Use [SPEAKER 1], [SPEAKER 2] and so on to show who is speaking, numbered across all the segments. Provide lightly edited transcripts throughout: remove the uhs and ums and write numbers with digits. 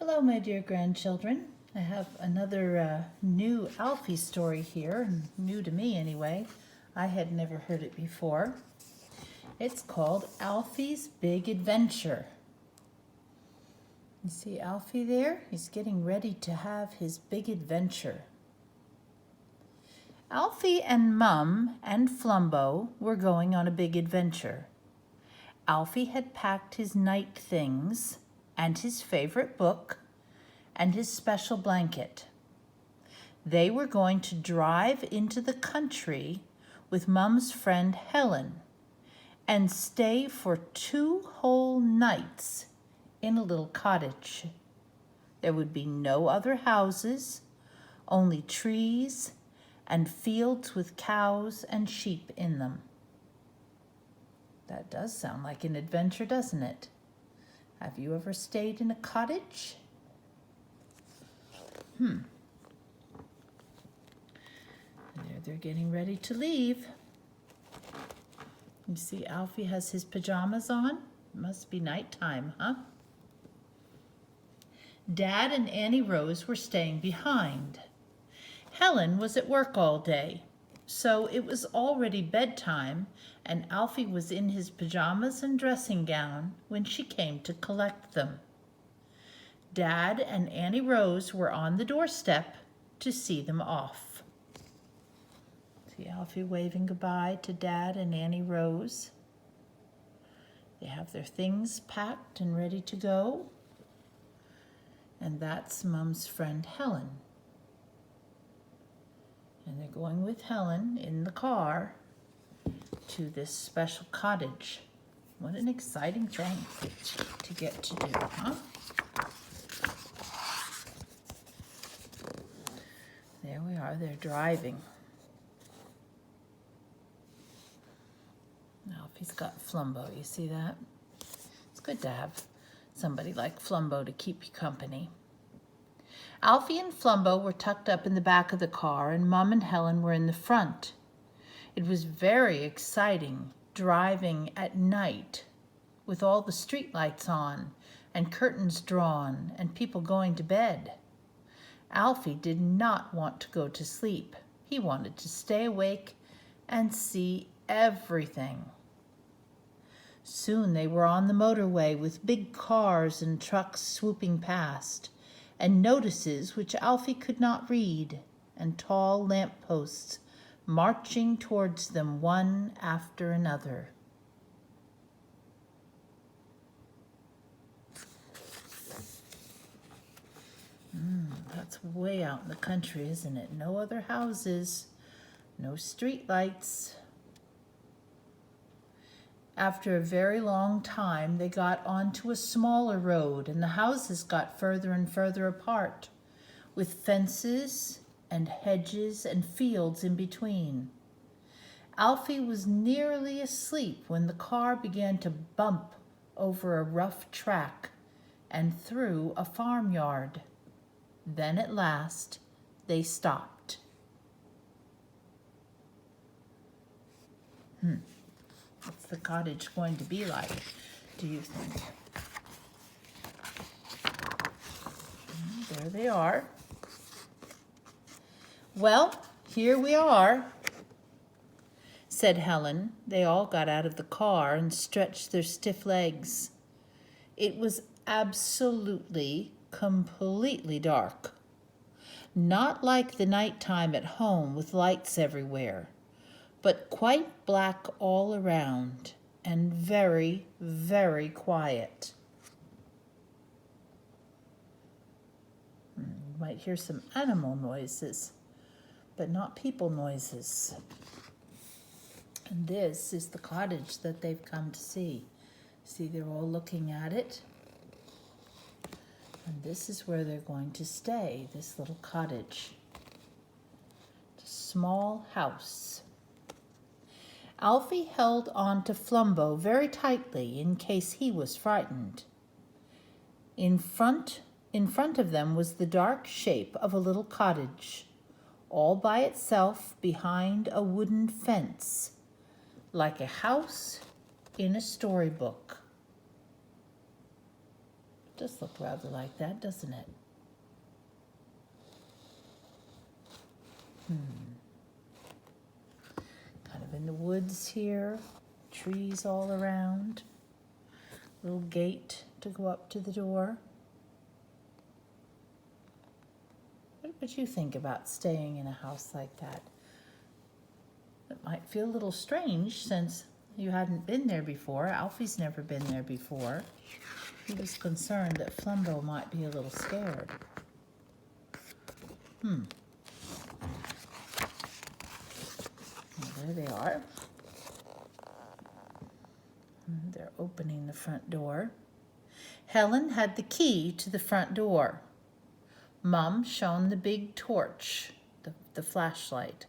[SPEAKER 1] Hello, my dear grandchildren. I have another new Alfie story here, new to me anyway. I had never heard it before. It's called Alfie's Big Adventure. You see Alfie there? He's getting ready to have his big adventure. Alfie and Mum and Flumbo were going on a big adventure. Alfie had packed his night things and his favorite book and his special blanket. They were going to drive into the country with Mum's friend Helen and stay for 2 whole nights in a little cottage. There would be no other houses, only trees and fields with cows and sheep in them. That does sound like an adventure, doesn't it? Have you ever stayed in a cottage? There they're getting ready to leave. You see Alfie has his pajamas on. It must be nighttime, huh? Dad and Annie Rose were staying behind. Helen was at work all day, so it was already bedtime, and Alfie was in his pajamas and dressing gown when she came to collect them. Dad and Annie Rose were on the doorstep to see them off. See Alfie waving goodbye to Dad and Annie Rose. They have their things packed and ready to go. And that's Mum's friend Helen. And they're going with Helen in the car to this special cottage. What an exciting thing to get to do, huh? There we are, they're driving. Alfie's got Flumbo, you see that? It's good to have somebody like Flumbo to keep you company. Alfie and Flumbo were tucked up in the back of the car, and Mum and Helen were in the front. It was very exciting driving at night with all the street lights on and curtains drawn and people going to bed. Alfie did not want to go to sleep. He wanted to stay awake and see everything. Soon they were on the motorway with big cars and trucks swooping past, and notices which Alfie could not read, and tall lampposts marching towards them one after another. That's way out in the country, isn't it? No other houses, no street lights. After a very long time, they got onto a smaller road, and the houses got further and further apart, with fences and hedges and fields in between. Alfie was nearly asleep when the car began to bump over a rough track and through a farmyard. Then at last, they stopped. What's the cottage going to be like, do you think? There they are. Well, here we are, said Helen. They all got out of the car and stretched their stiff legs. It was absolutely, completely dark. Not like the nighttime at home with lights everywhere, but quite black all around and very, very quiet. You might hear some animal noises, but not people noises. And this is the cottage that they've come to see. See, they're all looking at it. And this is where they're going to stay, this little cottage. It's a small house. Alfie held on to Flumbo very tightly in case he was frightened. In front of them was the dark shape of a little cottage, all by itself behind a wooden fence, like a house in a storybook. Just look rather like that, doesn't it? Kind of in the woods here, trees all around, little gate to go up to the door. What would you think about staying in a house like that? It might feel a little strange since you hadn't been there before. Alfie's never been there before. He was concerned that Flumbo might be a little scared. Well, there they are. They're opening the front door. Helen had the key to the front door. Mom shone the big torch, the flashlight,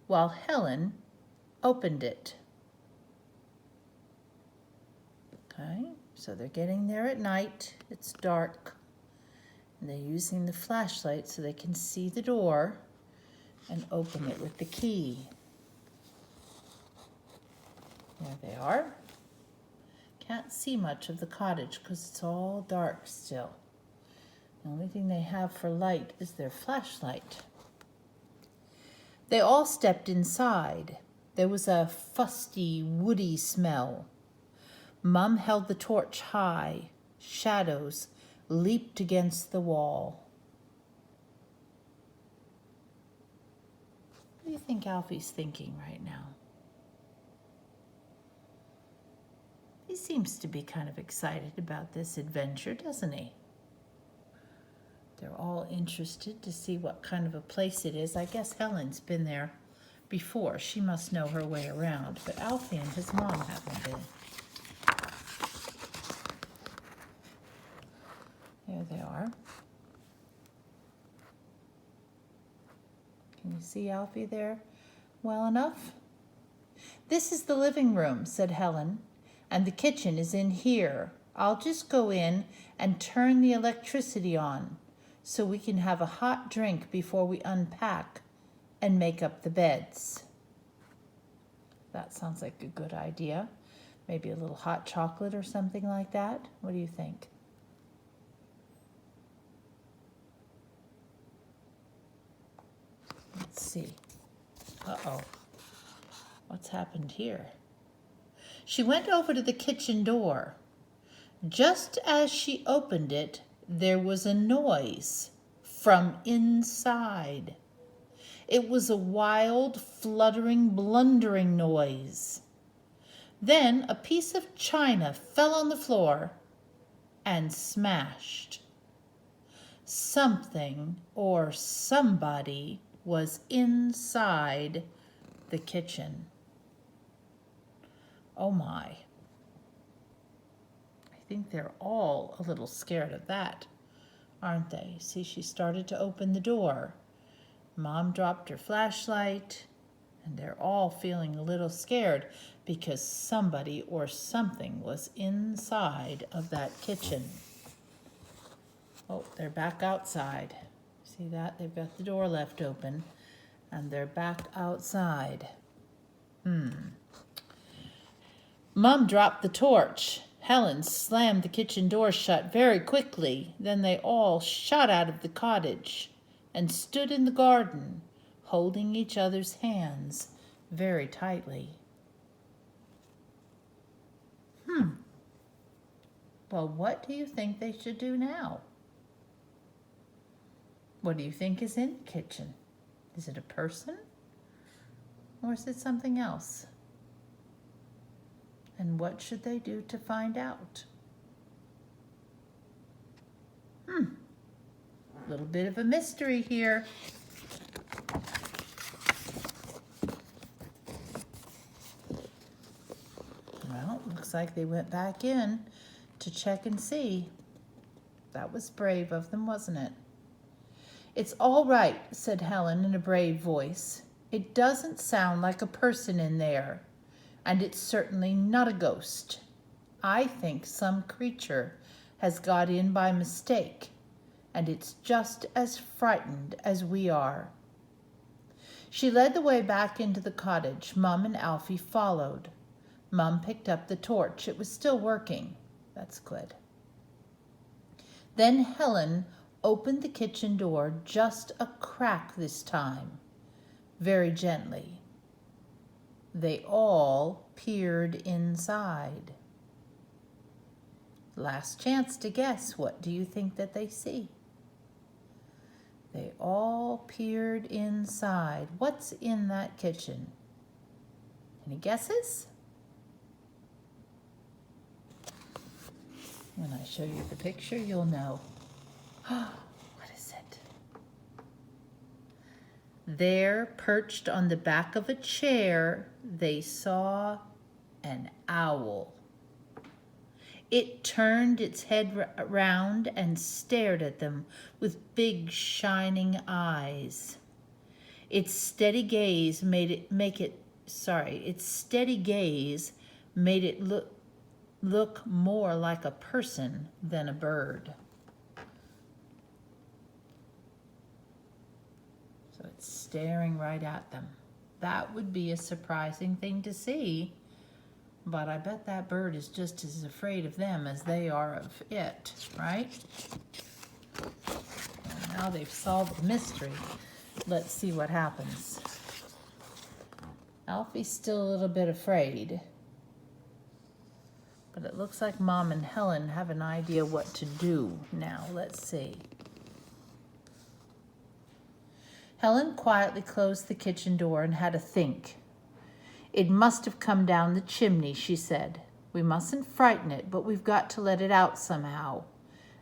[SPEAKER 1] while Helen opened it. Okay, so they're getting there at night. It's dark. And they're using the flashlight so they can see the door and open it with the key. There they are. Can't see much of the cottage because it's all dark still. The only thing they have for light is their flashlight. They all stepped inside. There was a fusty, woody smell. Mum held the torch high. Shadows leaped against the wall. What do you think Alfie's thinking right now? He seems to be kind of excited about this adventure, doesn't he? They're all interested to see what kind of a place it is. I guess Helen's been there before. She must know her way around, but Alfie and his mom haven't been. There they are. Can you see Alfie there well enough? This is the living room, said Helen, and the kitchen is in here. I'll just go in and turn the electricity on so we can have a hot drink before we unpack and make up the beds. That sounds like a good idea. Maybe a little hot chocolate or something like that. What do you think? Let's see. Uh-oh. What's happened here? She went over to the kitchen door. Just as she opened it, there was a noise from inside. It was a wild, fluttering, blundering noise. Then a piece of china fell on the floor and smashed. Something or somebody was inside the kitchen. Oh my. I think they're all a little scared of that, aren't they? See, she started to open the door. Mom dropped her flashlight, and they're all feeling a little scared because somebody or something was inside of that kitchen. Oh, they're back outside. See that? They've got the door left open, and they're back outside. Mom dropped the torch. Helen slammed the kitchen door shut very quickly. Then they all shot out of the cottage and stood in the garden, holding each other's hands very tightly. Well, what do you think they should do now? What do you think is in the kitchen? Is it a person? Or is it something else? And what should they do to find out? A little bit of a mystery here. Well, looks like they went back in to check and see. That was brave of them, wasn't it? It's all right, said Helen in a brave voice. It doesn't sound like a person in there. And it's certainly not a ghost. I think some creature has got in by mistake, and it's just as frightened as we are. She led the way back into the cottage. Mum and Alfie followed. Mum picked up the torch. It was still working. That's good. Then Helen opened the kitchen door just a crack this time, very gently. They all peered inside. Last chance to guess. What do you think that they see? They all peered inside. What's in that kitchen? Any guesses? When I show you the picture, you'll know. What is it? There, perched on the back of a chair, they saw an owl. It turned its head around and stared at them with big shining eyes. Its steady gaze made it look more like a person than a bird. So it's staring right at them. That would be a surprising thing to see, but I bet that bird is just as afraid of them as they are of it, right? And now they've solved the mystery. Let's see what happens. Alfie's still a little bit afraid, but it looks like Mom and Helen have an idea what to do now. Let's see. Helen quietly closed the kitchen door and had a think. It must have come down the chimney, she said. We mustn't frighten it, but we've got to let it out somehow,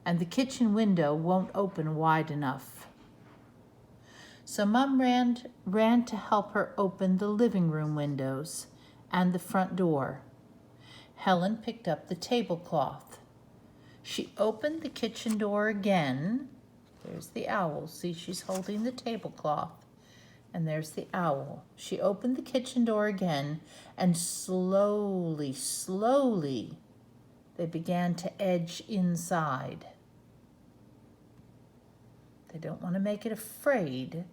[SPEAKER 1] and the kitchen window won't open wide enough. So Mom ran to help her open the living room windows and the front door. Helen picked up the tablecloth. She opened the kitchen door again. There's the owl. See, she's holding the tablecloth. And there's the owl. She opened the kitchen door again, and slowly, slowly, they began to edge inside. They don't want to make it afraid.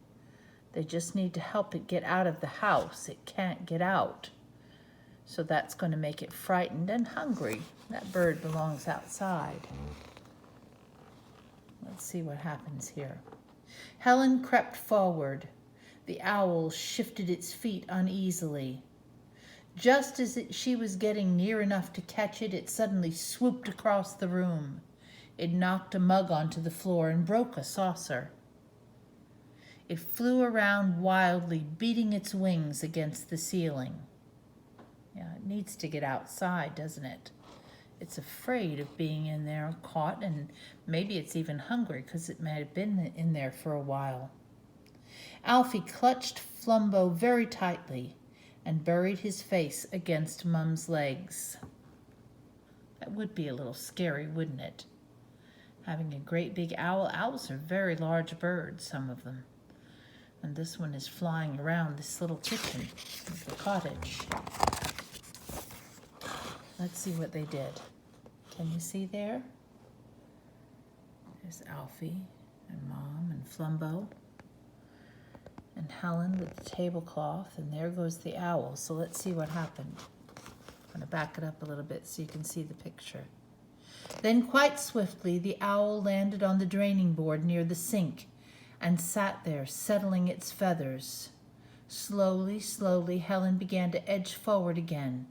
[SPEAKER 1] They just need to help it get out of the house. It can't get out. So that's going to make it frightened and hungry. That bird belongs outside. Let's see what happens here. Helen crept forward. The owl shifted its feet uneasily. Just as she was getting near enough to catch it, it suddenly swooped across the room. It knocked a mug onto the floor and broke a saucer. It flew around wildly, beating its wings against the ceiling. Yeah, it needs to get outside, doesn't it? It's afraid of being in there caught, and maybe it's even hungry because it may have been in there for a while. Alfie clutched Flumbo very tightly and buried his face against Mum's legs. That would be a little scary, wouldn't it? Having a great big owl. Owls are very large birds, some of them. And this one is flying around this little kitchen of the cottage. Let's see what they did. Can you see there? There's Alfie and Mom and Flumbo and Helen with the tablecloth, and there goes the owl. So let's see what happened. I'm going to back it up a little bit so you can see the picture. Then quite swiftly, the owl landed on the draining board near the sink and sat there, settling its feathers. Slowly, slowly, Helen began to edge forward again.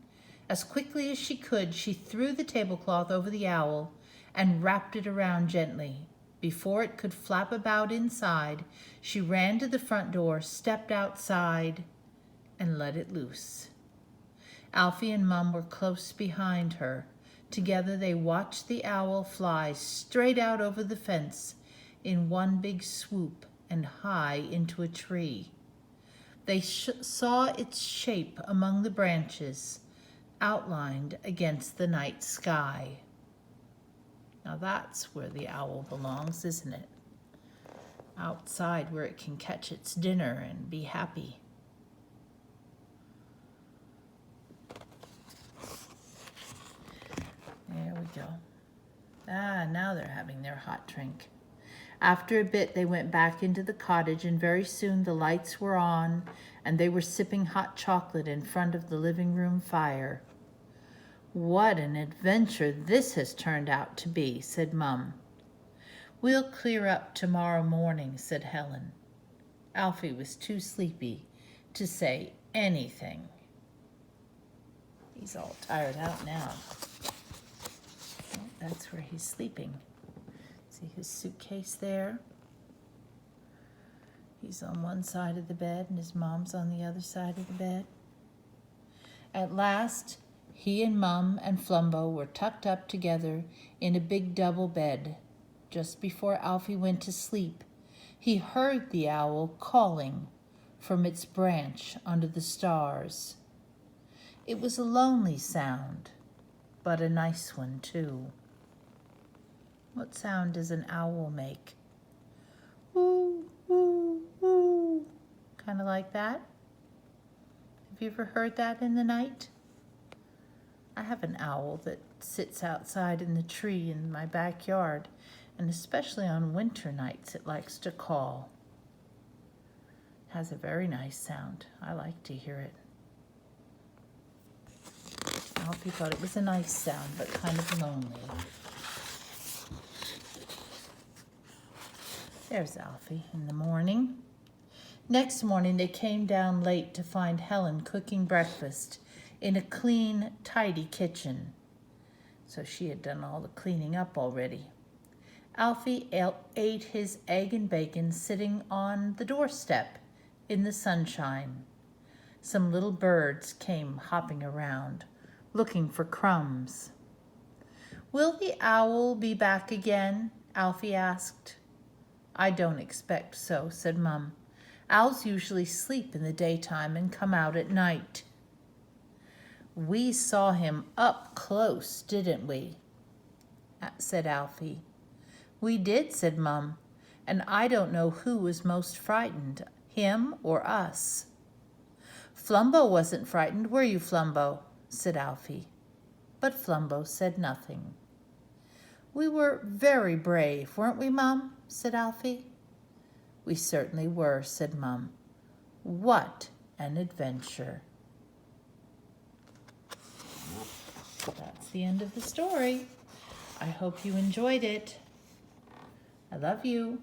[SPEAKER 1] As quickly as she could, she threw the tablecloth over the owl and wrapped it around gently. Before it could flap about inside, she ran to the front door, stepped outside, and let it loose. Alfie and Mum were close behind her. Together they watched the owl fly straight out over the fence in one big swoop and high into a tree. They saw its shape among the branches, outlined against the night sky. Now that's where the owl belongs, isn't it? Outside where it can catch its dinner and be happy. There we go. Now they're having their hot drink. After a bit, they went back into the cottage, and very soon the lights were on, and they were sipping hot chocolate in front of the living room fire. "What an adventure this has turned out to be," said Mum. "We'll clear up tomorrow morning," said Helen. Alfie was too sleepy to say anything. He's all tired out now. Oh, that's where he's sleeping. See his suitcase there? He's on one side of the bed and his mom's on the other side of the bed. At last, he and Mum and Flumbo were tucked up together in a big double bed. Just before Alfie went to sleep, he heard the owl calling from its branch under the stars. It was a lonely sound, but a nice one too. What sound does an owl make? Woo, woo, woo. Kind of like that? Have you ever heard that in the night? I have an owl that sits outside in the tree in my backyard, and especially on winter nights it likes to call. It has a very nice sound. I like to hear it. Alfie thought it was a nice sound, but kind of lonely. There's Alfie in the morning. Next morning they came down late to find Helen cooking breakfast in a clean, tidy kitchen. So she had done all the cleaning up already. Alfie ate his egg and bacon sitting on the doorstep in the sunshine. Some little birds came hopping around, looking for crumbs. "Will the owl be back again?" Alfie asked. "I don't expect so," said Mum. "Owls usually sleep in the daytime and come out at night." "We saw him up close, didn't we?" said Alfie. "We did," said Mum, "and I don't know who was most frightened, him or us." "Flumbo wasn't frightened, were you, Flumbo?" said Alfie. But Flumbo said nothing. "We were very brave, weren't we, Mum?" said Alfie. "We certainly were," said Mum. "What an adventure." That's the end of the story. I hope you enjoyed it. I love you.